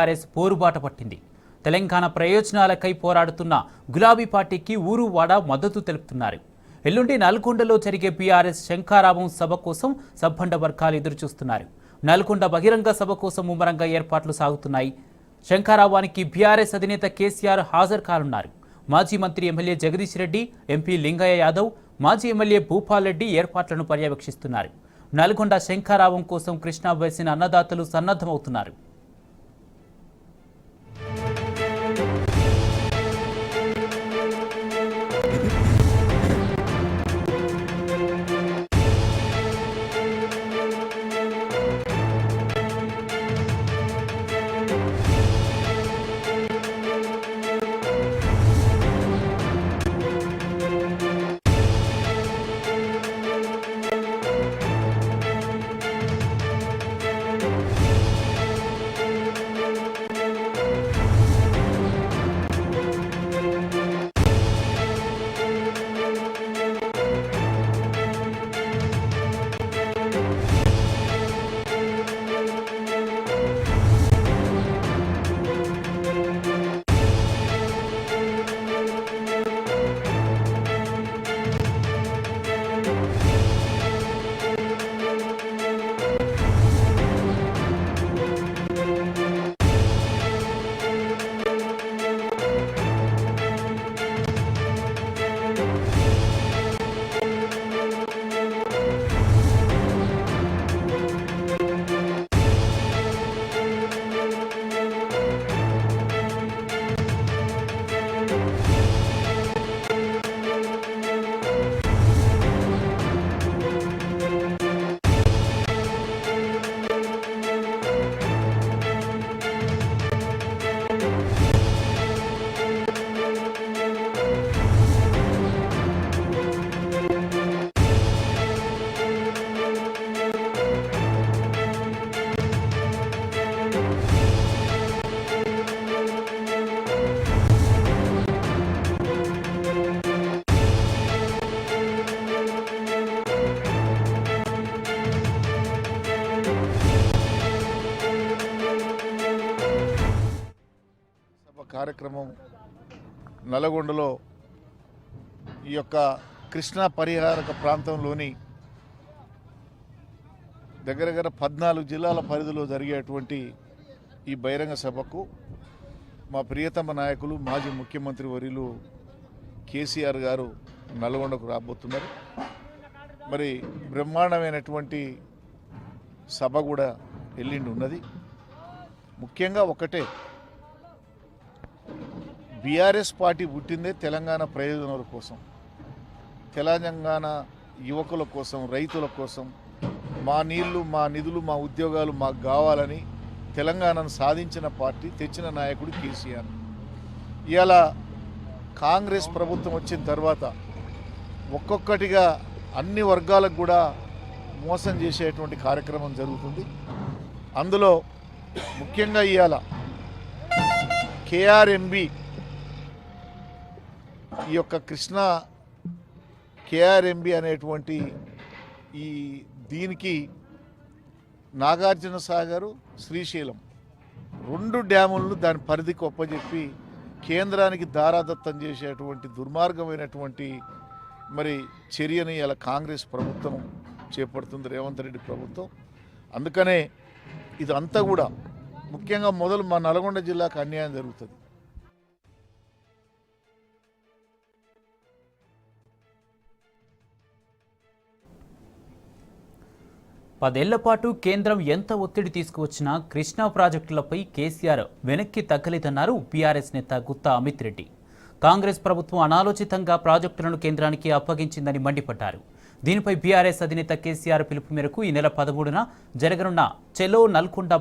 TRS పోరుబాట పట్టింది. తెలంగాణ ప్రయోజనాలకై పోరాడుతున్న గులాబీ పార్టీకి ఊరు వాడ మద్దతు తెలుపుతున్నారు. ఎల్లుండి నల్గొండలో జరిగే బీఆర్ఎస్ శంఖారావం సభ కోసం సబ్బండ వర్గాలు ఎదురుచూస్తున్నారు. నల్గొండ బహిరంగ సభ కోసం ముమ్మరంగా ఏర్పాట్లు సాగుతున్నాయి. శంఖారావానికి బీఆర్ఎస్ అధినేత కేసీఆర్ హాజరు కానున్నారు. మాజీ మంత్రి ఎమ్మెల్యే జగదీష్ రెడ్డి, ఎంపీ లింగయ్య యాదవ్, మాజీ ఎమ్మెల్యే భూపాల్ రెడ్డి ఏర్పాట్లను పర్యవేక్షిస్తున్నారు. నల్గొండ శంఖారావం కోసం కృష్ణా బేసిన్ అన్నదాతలు సన్నద్ధమవుతున్నారు. కార్యక్రమం నల్గొండలో ఈ యొక్క కృష్ణా పరిహారక ప్రాంతంలోని దగ్గర 14 జిల్లాల పరిధిలో జరిగేటువంటి ఈ బహిరంగ సభకు మా ప్రియతమ నాయకులు మాజీ ముఖ్యమంత్రి వర్యులు కేసీఆర్ గారు నల్గొండకు రాబోతున్నారు. మరి బ్రహ్మాండమైనటువంటి సభ కూడా ఎల్లుండి ఉన్నది. ముఖ్యంగా ఒకటే, బీఆర్ఎస్ పార్టీ పుట్టిందే తెలంగాణ ప్రయోజనాల కోసం, తెలంగాణ యువకుల కోసం, రైతుల కోసం, మా నీళ్లు, మా నిధులు, మా ఉద్యోగాలు మాకు కావాలని తెలంగాణను సాధించిన పార్టీ, తెచ్చిన నాయకుడు కేసీఆర్. ఇవాళ కాంగ్రెస్ ప్రభుత్వం వచ్చిన తర్వాత ఒక్కొక్కటిగా అన్ని వర్గాలకు కూడా మోసం చేసేటువంటి కార్యక్రమం జరుగుతుంది. అందులో ముఖ్యంగా ఇవాళ కేఆర్ఎంబి, ఈ యొక్క కృష్ణా కేఆర్ఎంబి అనేటువంటి దీనికి నాగార్జున సాగరు, శ్రీశైలం 2 డ్యాములను దాని పరిధికి ఒప్పజెప్పి కేంద్రానికి దారాదత్తం చేసేటువంటి దుర్మార్గమైనటువంటి మరి చర్యని ఇలా కాంగ్రెస్ ప్రభుత్వం చేపడుతుంది, రేవంత్ రెడ్డి ప్రభుత్వం. అందుకనే ఇదంతా కూడా ముఖ్యంగా మొదలు మా నల్గొండ జిల్లాకు అన్యాయం జరుగుతుంది. పదేళ్ల పాటు కేంద్రం ఎంత ఒత్తిడి తీసుకువచ్చినా కృష్ణా ప్రాజెక్టులపై కేసీఆర్ వెనక్కి తగ్గలేదన్నారు బీఆర్ఎస్ నేత గుత్తా అమిత్ రెడ్డి. కాంగ్రెస్ ప్రభుత్వం అనాలోచితంగా ప్రాజెక్టులను కేంద్రానికి అప్పగించిందని మండిపడ్డారు. దీనిపై బీఆర్ఎస్ అధినేత కేసీఆర్ పిలుపు మేరకు ఈ నెల 13న జరగనున్న చెలో నల్గొండ